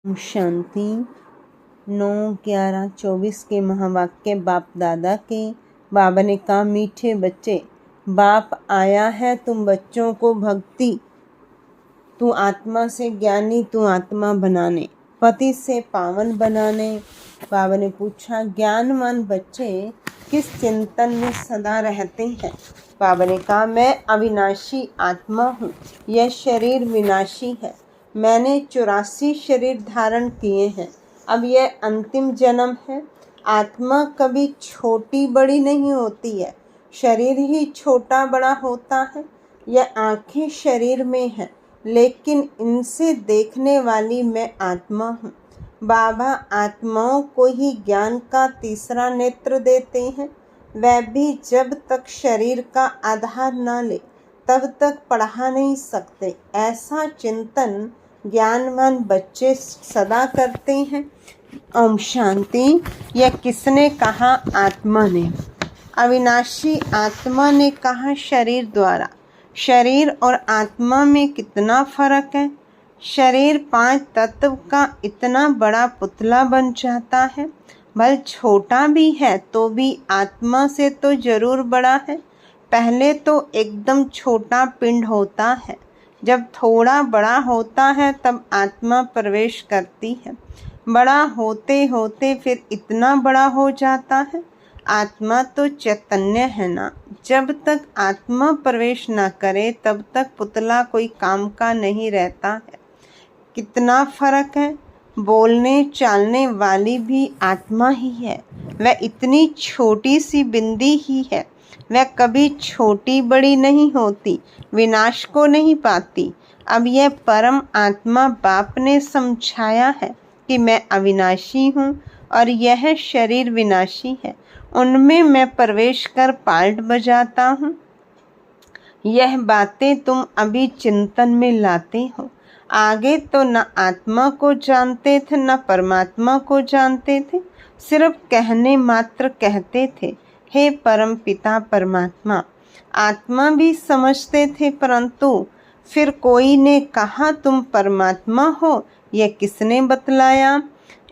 शांति 9/11/24 के महावाक्य बाप दादा के। बाबा ने कहा, मीठे बच्चे, बाप आया है तुम बच्चों को भक्ति, तू आत्मा से ज्ञानी, तू आत्मा बनाने, पति से पावन बनाने। बाबा ने पूछा, ज्ञानवान बच्चे किस चिंतन में सदा रहते हैं? बाबा ने कहा, मैं अविनाशी आत्मा हूँ, यह शरीर विनाशी है। मैंने 84 शरीर धारण किए हैं, अब यह अंतिम जन्म है। आत्मा कभी छोटी बड़ी नहीं होती है, शरीर ही छोटा बड़ा होता है। यह आंखें शरीर में हैं, लेकिन इनसे देखने वाली मैं आत्मा हूँ। बाबा आत्माओं को ही ज्ञान का तीसरा नेत्र देते हैं। वह भी जब तक शरीर का आधार न ले तब तक पढ़ा नहीं सकते। ऐसा चिंतन ज्ञानवान बच्चे सदा करते हैं। ओम शांति। यह किसने कहा? आत्मा ने। अविनाशी आत्मा ने कहा शरीर द्वारा। शरीर और आत्मा में कितना फर्क है। शरीर 5 तत्व का इतना बड़ा पुतला बन जाता है, भले छोटा भी है तो भी आत्मा से तो जरूर बड़ा है। पहले तो एकदम छोटा पिंड होता है, जब थोड़ा बड़ा होता है तब आत्मा प्रवेश करती है। बड़ा होते होते फिर इतना बड़ा हो जाता है। आत्मा तो चैतन्य है ना। जब तक आत्मा प्रवेश न करे तब तक पुतला कोई काम का नहीं रहता है। कितना फर्क है। बोलने चालने वाली भी आत्मा ही है। वह इतनी छोटी सी बिंदी ही है। वह कभी छोटी बड़ी नहीं होती, विनाश को नहीं पाती। अब यह परम आत्मा बाप ने समझाया है कि मैं अविनाशी हूँ और यह शरीर विनाशी है। उनमें मैं प्रवेश कर पाल्ट बजाता हूँ। यह बातें तुम अभी चिंतन में लाते हो। आगे तो न आत्मा को जानते थे न परमात्मा को जानते थे, सिर्फ कहने मात्र कहते थे, हे परम पिता परमात्मा। आत्मा भी समझते थे, परंतु फिर कोई ने कहा तुम परमात्मा हो, यह किसने बतलाया?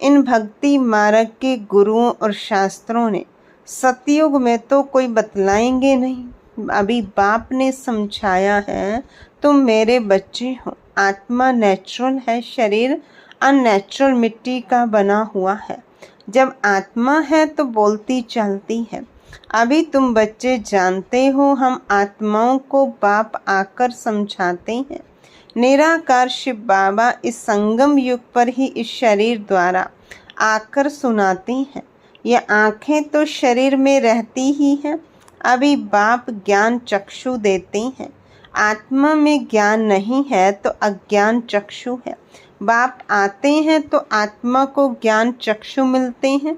इन भक्ति मार्ग के गुरुओं और शास्त्रों ने। सतयुग में तो कोई बतलाएंगे नहीं। अभी बाप ने समझाया है, तुम मेरे बच्चे हो। आत्मा नेचुरल है, शरीर अननेचुरल मिट्टी का बना हुआ है। जब आत्मा है तो बोलती चलती है। अभी तुम बच्चे जानते हो, हम आत्माओं को बाप आकर समझाते हैं। निराकार शिव बाबा इस संगम युग पर ही इस शरीर द्वारा आकर सुनाते हैं। यह आंखें तो शरीर में रहती ही हैं। अभी बाप ज्ञान चक्षु देते हैं। आत्मा में ज्ञान नहीं है तो अज्ञान चक्षु है। बाप आते हैं तो आत्मा को ज्ञान चक्षु मिलते हैं।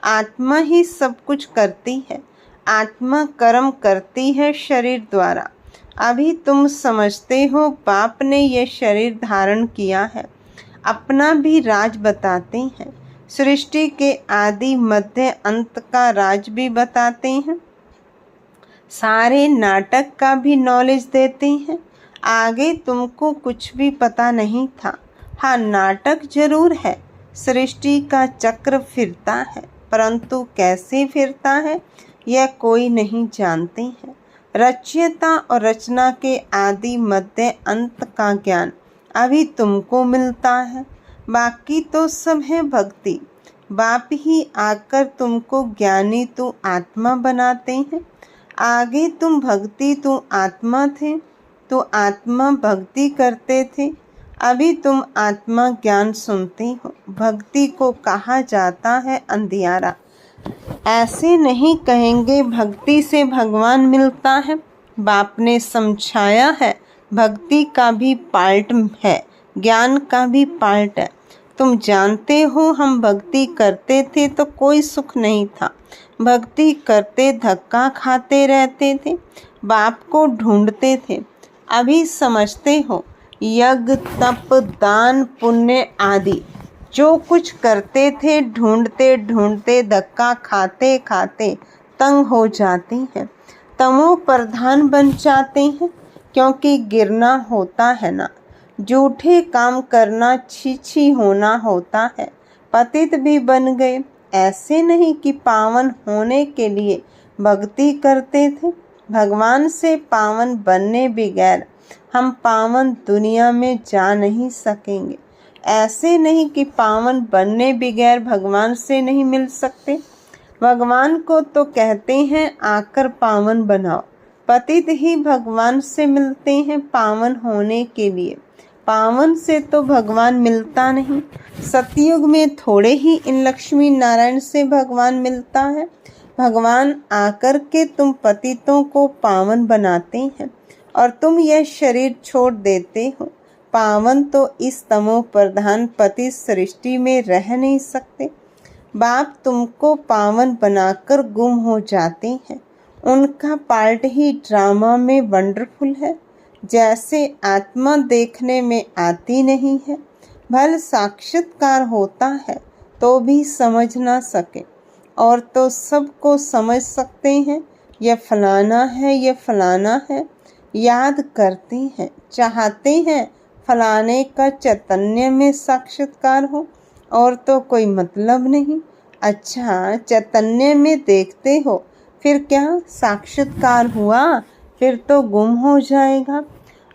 आत्मा ही सब कुछ करती है। आत्मा कर्म करती है शरीर द्वारा। अभी तुम समझते हो, बाप ने यह शरीर धारण किया है। अपना भी राज बताते हैं। सृष्टि के आदि मध्य अंत का राज भी बताते हैं। सारे नाटक का भी नॉलेज देते हैं। आगे तुमको कुछ भी पता नहीं था। हाँ, नाटक जरूर है। सृष्टि का चक्र फिरता है, परंतु कैसे फिरता है यह कोई नहीं जानते हैं। रचयिता और रचना के आदि मध्य अंत का ज्ञान अभी तुमको मिलता है। बाकी तो सब है भक्ति। बाप ही आकर तुमको ज्ञानी तू आत्मा बनाते हैं। आगे तुम भक्ति तू आत्मा थे, तो आत्मा भक्ति करते थे। अभी तुम आत्मा ज्ञान सुनते हो। भक्ति को कहा जाता है अंधियारा। ऐसे नहीं कहेंगे भक्ति से भगवान मिलता है। बाप ने समझाया है, भक्ति का भी पार्ट है, ज्ञान का भी पार्ट है। तुम जानते हो, हम भक्ति करते थे तो कोई सुख नहीं था। भक्ति करते धक्का खाते रहते थे, बाप को ढूंढते थे। अभी समझते हो, यज्ञ तप दान पुण्य आदि जो कुछ करते थे, ढूंढते ढूंढते धक्का खाते खाते तंग हो जाते हैं। तमो प्रधान बन जाते हैं, क्योंकि गिरना होता है ना। झूठे काम करना छी होना होता है। पतित भी बन गए। ऐसे नहीं कि पावन होने के लिए भक्ति करते थे। भगवान से पावन बनने बगैर हम पावन दुनिया में जा नहीं सकेंगे। ऐसे नहीं कि पावन बनने बगैर भगवान से नहीं मिल सकते। भगवान को तो कहते हैं आकर पावन बनाओ। पतित ही भगवान से मिलते हैं पावन होने के लिए। पावन से तो भगवान मिलता नहीं। सतयुग में थोड़े ही इन लक्ष्मी नारायण से भगवान मिलता है। भगवान आकर के तुम पतितों को पावन बनाते हैं और तुम यह शरीर छोड़ देते हो। पावन तो इस तमो प्रधान पति सृष्टि में रह नहीं सकते। बाप तुमको पावन बनाकर गुम हो जाते हैं। उनका पार्ट ही ड्रामा में वंडरफुल है। जैसे आत्मा देखने में आती नहीं है, भल साक्षात्कार होता है तो भी समझ ना सके, और तो सबको समझ सकते हैं। यह फलाना है, यह फलाना है, याद करते हैं, चाहते हैं फलाने का चैतन्य में साक्षात्कार हो, और तो कोई मतलब नहीं। अच्छा, चैतन्य में देखते हो, फिर क्या साक्षात्कार हुआ? फिर तो गुम हो जाएगा।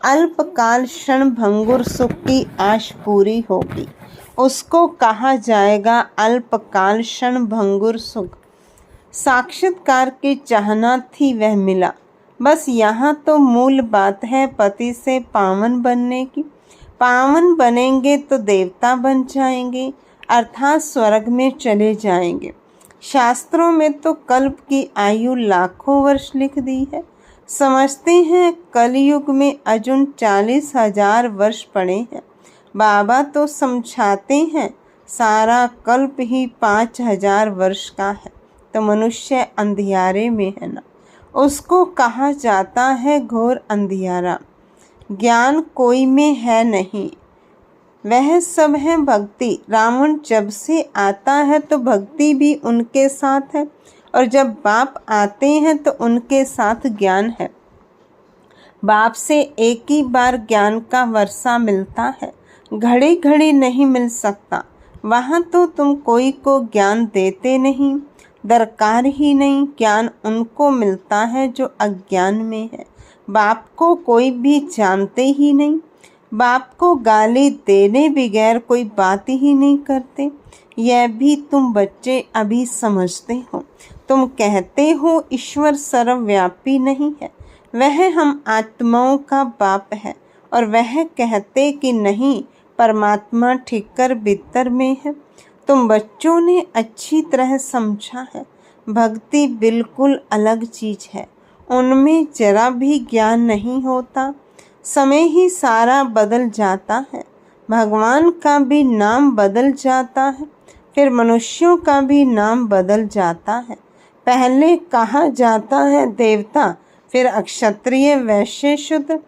अल्पकाल क्षण भंगुर सुख की आश पूरी होगी, उसको कहा जाएगा अल्पकाल क्षण भंगुर सुख। साक्षात्कार की चाहना थी, वह मिला। बस यहाँ तो मूल बात है पति से पावन बनने की। पावन बनेंगे तो देवता बन जाएंगे, अर्थात स्वर्ग में चले जाएंगे। शास्त्रों में तो कल्प की आयु लाखों वर्ष लिख दी है। समझते हैं कलयुग में अजुन 40,000 वर्ष पड़े हैं। बाबा तो समझाते हैं सारा कल्प ही 5,000 वर्ष का है, तो मनुष्य अंधियारे में है ना। उसको कहा जाता है घोर अंधियारा। ज्ञान कोई में है नहीं, वह सब है भक्ति। रावण जब से आता है तो भक्ति भी उनके साथ है, और जब बाप आते हैं तो उनके साथ ज्ञान है। बाप से एक ही बार ज्ञान का वर्षा मिलता है, घड़ी घड़ी नहीं मिल सकता। वहाँ तो तुम कोई को ज्ञान देते नहीं, दरकार ही नहीं। ज्ञान उनको मिलता है जो अज्ञान में है। बाप को कोई भी जानते ही नहीं। बाप को गाली देने बगैर कोई बात ही नहीं करते। यह भी तुम बच्चे अभी समझते हो। तुम कहते हो ईश्वर सर्वव्यापी नहीं है, वह हम आत्माओं का बाप है, और वह कहते कि नहीं, परमात्मा ठीकर भीतर में है। तुम बच्चों ने अच्छी तरह समझा है, भक्ति बिल्कुल अलग चीज है। उनमें जरा भी ज्ञान नहीं होता, समय ही सारा बदल जाता है। भगवान का भी नाम बदल जाता है, फिर मनुष्यों का भी नाम बदल जाता है। पहले कहा जाता है देवता, फिर अक्षत्रिय, वैश्य, शूद्र।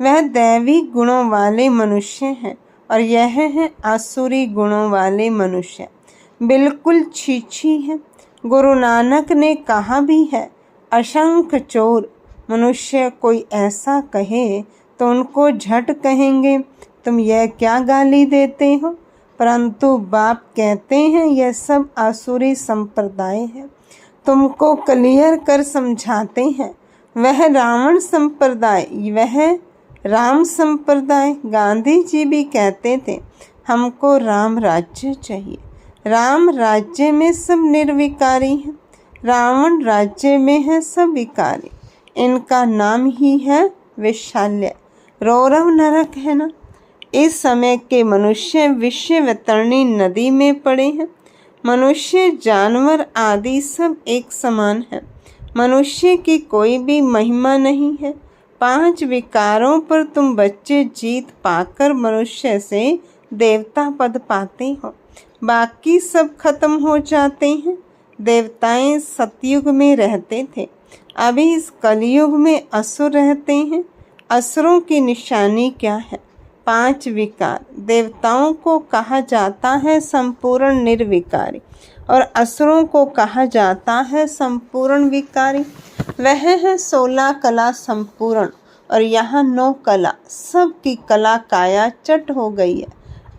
वह दैवी गुणों वाले मनुष्य हैं, और यह है आसुरी गुणों वाले मनुष्य। बिल्कुल छीछी है। गुरु नानक ने कहा भी है, असंख्य चोर मनुष्य कोई ऐसा कहे तो उनको झट कहेंगे तुम यह क्या गाली देते हो। परंतु बाप कहते हैं यह सब आसुरी संप्रदाय है। तुमको क्लियर कर समझाते हैं, वह रावण संप्रदाय, वह राम संप्रदाय। गांधी जी भी कहते थे हमको राम राज्य चाहिए। राम राज्य में सब निर्विकारी हैं, रावण राज्य में है सब विकारी। इनका नाम ही है विशाल्य। रौरव नरक है ना। इस समय के मनुष्य विश्व वैतरणी नदी में पड़े हैं। मनुष्य, जानवर आदि सब एक समान है। मनुष्य की कोई भी महिमा नहीं है। 5 विकारों पर तुम बच्चे जीत पाकर मनुष्य से देवता पद पाते हो। बाकी सब खत्म हो जाते हैं। देवताएं सतयुग में रहते थे, अभी इस कलयुग में असुर रहते हैं। असुरों की निशानी क्या है? 5 विकार। देवताओं को कहा जाता है संपूर्ण निर्विकारी, और असुरों को कहा जाता है संपूर्ण विकारी। वह है 16 कला संपूर्ण, और यहाँ 9 कला, सबकी कला काया चट हो गई है।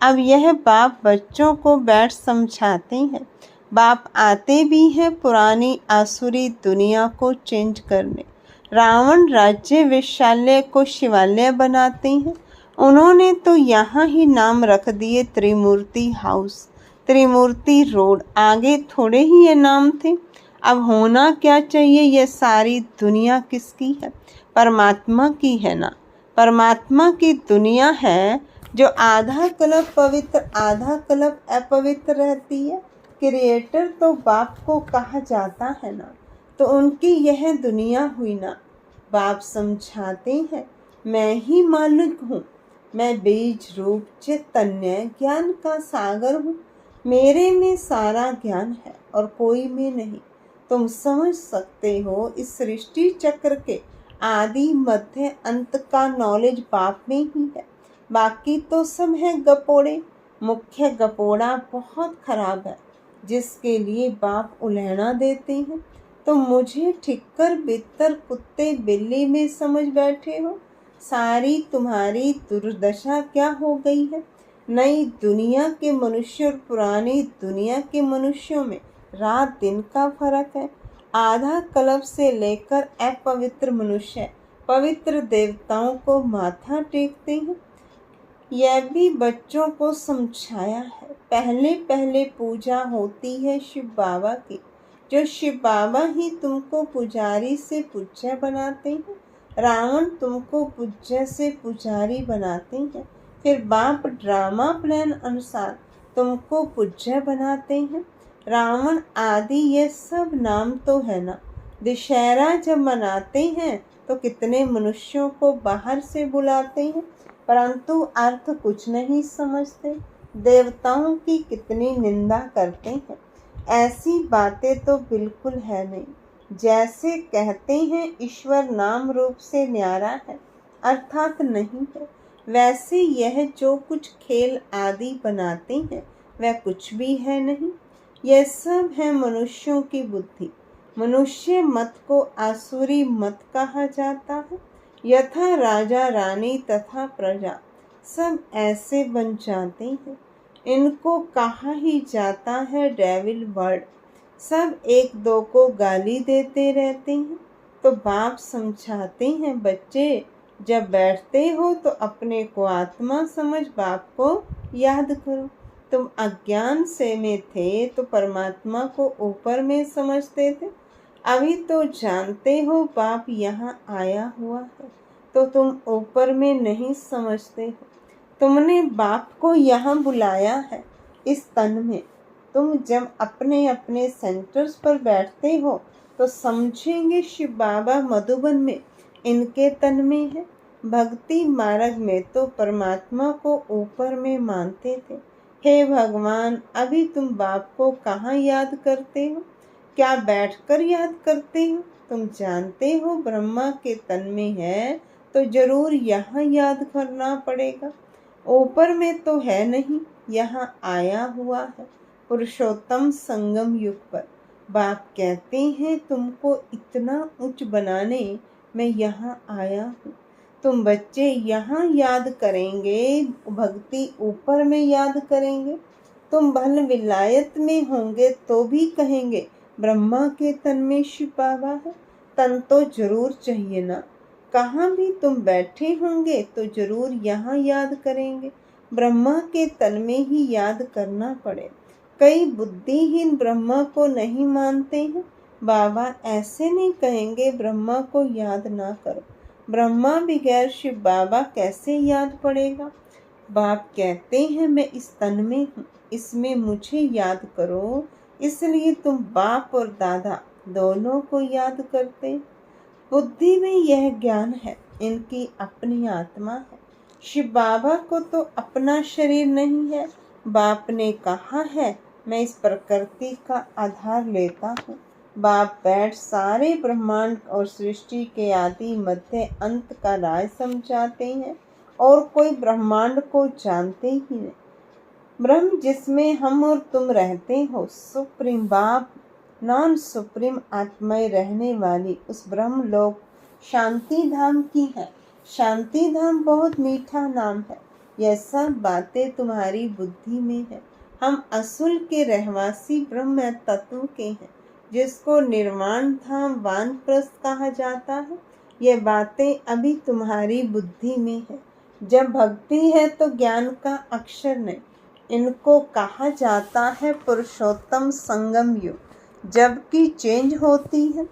अब यह बाप बच्चों को बैठ समझाते हैं। बाप आते भी हैं पुरानी आसुरी दुनिया को चेंज करने। रावण राज्य वैशाल्य को शिवालय बनाते हैं। उन्होंने तो यहाँ ही नाम रख दिए त्रिमूर्ति हाउस, त्रिमूर्ति रोड, आगे थोड़े ही ये नाम थे। अब होना क्या चाहिए? ये सारी दुनिया किसकी है? परमात्मा की है ना। परमात्मा की दुनिया है जो आधा कल्प पवित्र आधा कल्प अपवित्र रहती है। क्रिएटर तो बाप को कहा जाता है ना, तो उनकी यह दुनिया हुई ना। बाप समझाते हैं, मैं ही मालिक हूँ, मैं बीज रूप चैतन्य ज्ञान का सागर हूँ। मेरे में सारा ज्ञान है और कोई में नहीं। तुम समझ सकते हो इस सृष्टि चक्र के आदि मध्य अंत का नॉलेज बाप में ही है। बाकी तो सब है गपोड़े। मुख्य गपोड़ा बहुत खराब है, जिसके लिए बाप उल्हना देते हैं। तो मुझे ठिक्कर बित्तर कुत्ते बिल्ली में समझ बैठे हो। सारी तुम्हारी दुर्दशा क्या हो गई है? नई दुनिया के मनुष्य और पुरानी दुनिया के मनुष्यों में रात दिन का फर्क है। आधा कल्प से लेकर अपवित्र मनुष्य पवित्र देवताओं को माथा टेकते हैं। यह भी बच्चों को समझाया है। पहले पहले पूजा होती है शिव बाबा की, जो शिव बाबा ही तुमको पुजारी से पूज्य बनाते हैं। रावण तुमको पूज्य से पुजारी बनाते हैं। फिर बाप ड्रामा प्लान अनुसार तुमको पूज्य बनाते हैं। रावण आदि ये सब नाम तो है ना। दशहरा जब मनाते हैं तो कितने मनुष्यों को बाहर से बुलाते हैं, परंतु अर्थ कुछ नहीं समझते। देवताओं की कितनी निंदा करते हैं। ऐसी बातें तो बिल्कुल है नहीं। जैसे कहते हैं ईश्वर नाम रूप से न्यारा है, अर्थात नहीं है, वैसे यह जो कुछ खेल आदि बनाते हैं वह कुछ भी है नहीं। यह सब है मनुष्यों की बुद्धि। मनुष्य मत को आसुरी मत कहा जाता है। यथा राजा रानी तथा प्रजा सब ऐसे बन जाते हैं। इनको कहा ही जाता है डेविल वर्ड। सब एक दो को गाली देते रहते हैं। तो बाप समझाते हैं, बच्चे जब बैठते हो तो अपने को आत्मा समझ बाप को याद करो। तुम अज्ञान से में थे तो परमात्मा को ऊपर में समझते थे। अभी तो जानते हो बाप यहाँ आया हुआ है, तो तुम ऊपर में नहीं समझते हो। तुमने बाप को यहाँ बुलाया है इस तन में। तुम जब अपने अपने सेंटर्स पर बैठते हो तो समझेंगे शिव बाबा मधुबन में इनके तन में है। भक्ति मार्ग में तो परमात्मा को ऊपर में मानते थे। हे भगवान, अभी तुम बाप को कहाँ याद करते हो? क्या बैठकर याद करते हो? तुम जानते हो ब्रह्मा के तन में है तो जरूर यहाँ याद करना पड़ेगा। ऊपर में तो है नहीं, यहाँ आया हुआ है पुरुषोत्तम संगम युग पर। बाप कहते हैं तुमको इतना उच्च बनाने मैं यहाँ आया हूँ। तुम बच्चे यहाँ याद करेंगे, भक्ति ऊपर में याद करेंगे। तुम भल विलायत में होंगे तो भी कहेंगे ब्रह्मा के तन में शिव बाबा है। तन तो जरूर चाहिए ना। कहाँ भी तुम बैठे होंगे तो जरूर यहाँ याद करेंगे। ब्रह्मा के तन में ही याद करना पड़े। कई बुद्धिहीन ब्रह्मा को नहीं मानते हैं। बाबा ऐसे नहीं कहेंगे ब्रह्मा को याद ना करो। ब्रह्मा बगैर शिव बाबा कैसे याद पड़ेगा? बाप कहते हैं मैं इस तन में हूँ, इसमें मुझे याद करो। इसलिए तुम बाप और दादा दोनों को याद करते। बुद्धि में यह ज्ञान है, इनकी अपनी आत्मा है। शिव बाबा को तो अपना शरीर नहीं है। बाप ने कहा है मैं इस प्रकृति का आधार लेता हूँ। बाप बैठ सारे ब्रह्मांड और सृष्टि के आदि मध्य अंत का राज समझाते हैं और कोई ब्रह्मांड को जानते ही नहीं। ब्रह्म जिसमें हम और तुम रहते हो, सुप्रीम बाप नॉन सुप्रीम आत्माएं रहने वाली उस ब्रह्म लोक शांति धाम की है। शांति धाम बहुत मीठा नाम है। यह सब बातें तुम्हारी बुद्धि में है। हम असुर के रहवासी ब्रह्म तत्व के हैं, जिसको निर्वाण धाम वानप्रस्थ कहा जाता है। ये बातें अभी तुम्हारी बुद्धि में है। जब भक्ति है तो ज्ञान का अक्षर नहीं। इनको कहा जाता है पुरुषोत्तम संगम युग। जबकि चेंज होती है।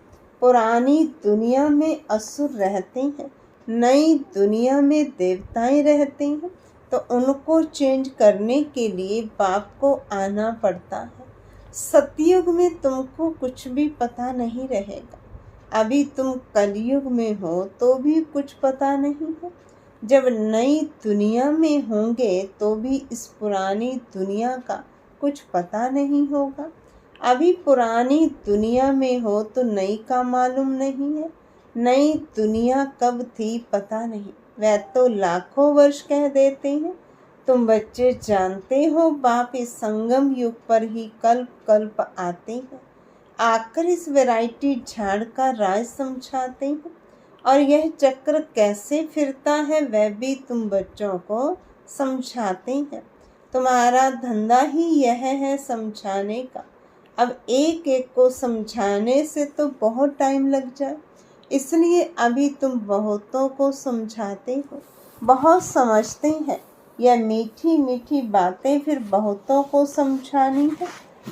पुरानी दुनिया में असुर रहते हैं, नई दुनिया में देवताएं रहते हैं, तो उनको चेंज करने के लिए बाप को आना पड़ता है। सतयुग में तुमको कुछ भी पता नहीं रहेगा। अभी तुम कलयुग में हो तो भी कुछ पता नहीं है। जब नई दुनिया में होंगे तो भी इस पुरानी दुनिया का कुछ पता नहीं होगा। अभी पुरानी दुनिया में हो तो नई का मालूम नहीं है। नई दुनिया कब थी पता नहीं। वह तो लाखों वर्ष कह देते हैं। तुम बच्चे जानते हो बाप इस संगम युग पर ही कल्प कल्प आते हैं, आकर इस वैरायटी झाड़ का राज समझाते हैं। और यह चक्र कैसे फिरता है वह भी तुम बच्चों को समझाते हैं। तुम्हारा धंधा ही यह है समझाने का। अब एक एक को समझाने से तो बहुत टाइम लग जाए, इसलिए अभी तुम बहुतों को समझाते हो, बहुत समझते हैं। यह मीठी मीठी बातें फिर बहुतों को समझानी है।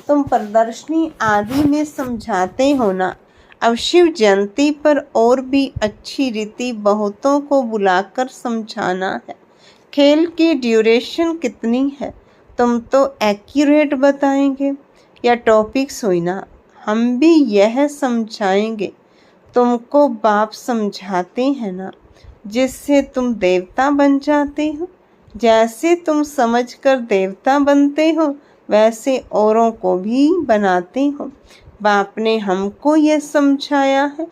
तुम प्रदर्शनी आदि में समझाते हो ना। अब शिव जयंती पर और भी अच्छी रीति बहुतों को बुलाकर समझाना है। खेल की ड्यूरेशन कितनी है तुम तो एक्यूरेट बताएंगे, या टॉपिक्स हुई ना। हम भी यह समझाएंगे। तुमको बाप समझाते हैं ना, जिससे तुम देवता बन जाते हो। जैसे तुम समझकर देवता बनते हो वैसे औरों को भी बनाते हो। बाप ने हमको यह समझाया है।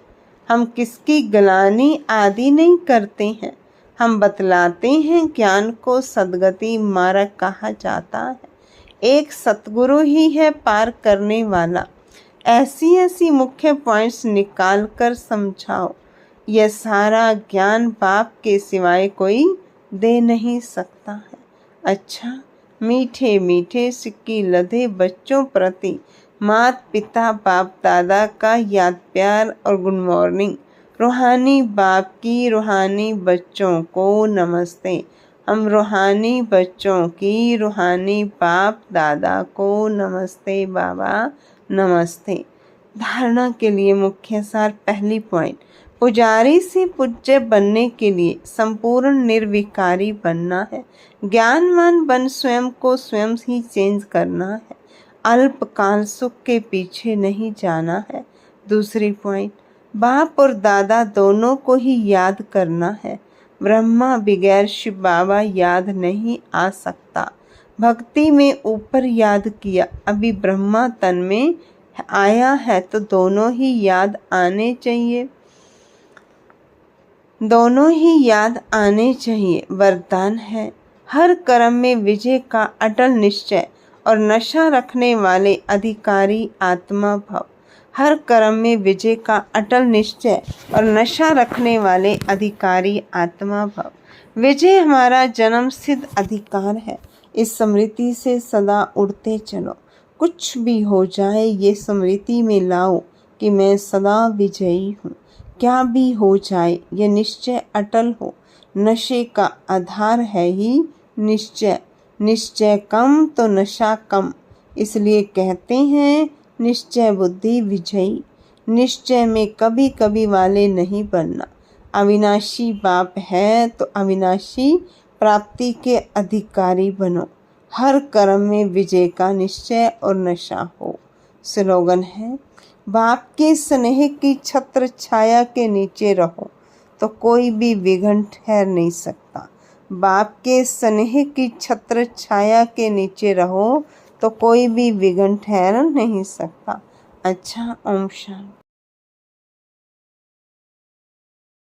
हम किसकी गलानी आदि नहीं करते हैं। हम बतलाते हैं ज्ञान को सद्गति मार्ग कहा जाता है। एक सतगुरु ही है पार करने वाला। ऐसी ऐसी मुख्य पॉइंट्स निकाल कर समझाओ। यह सारा ज्ञान बाप के सिवाय कोई दे नहीं सकता है। अच्छा, मीठे मीठे सिक्की लदे बच्चों प्रति माता पिता बाप दादा का याद प्यार और गुड मॉर्निंग। रूहानी बाप की रूहानी बच्चों को नमस्ते। हम रूहानी बच्चों की रूहानी बाप दादा को नमस्ते बाबा नमस्ते। धारणा के लिए मुख्य सार। पहली पॉइंट, पुजारी से पूज्य बनने के लिए संपूर्ण निर्विकारी बनना है। ज्ञानवान बन स्वयं को स्वयं ही चेंज करना है। अल्पकाल सुख के पीछे नहीं जाना है। दूसरी पॉइंट, बाप और दादा दोनों को ही याद करना है। ब्रह्मा बगैर शिव बाबा याद नहीं आ सकता। भक्ति में ऊपर याद किया, अभी ब्रह्मा तन में आया है तो दोनों ही याद आने चाहिए। दोनों ही याद आने चाहिए। वरदान है, हर कर्म में विजय का अटल निश्चय और नशा रखने वाले अधिकारी आत्मा भव। हर कर्म में विजय का अटल निश्चय और नशा रखने वाले अधिकारी आत्मा भव। विजय हमारा जन्म सिद्ध अधिकार है। इस स्मृति से सदा उड़ते चलो। कुछ भी हो जाए ये स्मृति में लाओ कि मैं सदा विजयी हूँ। क्या भी हो जाए ये निश्चय अटल हो। नशे का आधार है ही निश्चय। निश्चय कम तो नशा कम, इसलिए कहते हैं निश्चय बुद्धि विजयी। निश्चय में कभी कभी वाले नहीं बनना। अविनाशी बाप है तो अविनाशी प्राप्ति के अधिकारी बनो। हर कर्म में विजय का निश्चय और नशा हो। स्लोगन है, बाप के स्नेह की छत्र छाया के नीचे रहो तो कोई भी विघ्न ठहर नहीं सकता। बाप के स्नेह की छत्र छाया के नीचे रहो तो कोई भी विघ्न ठहर नहीं सकता। अच्छा, ओम शांति।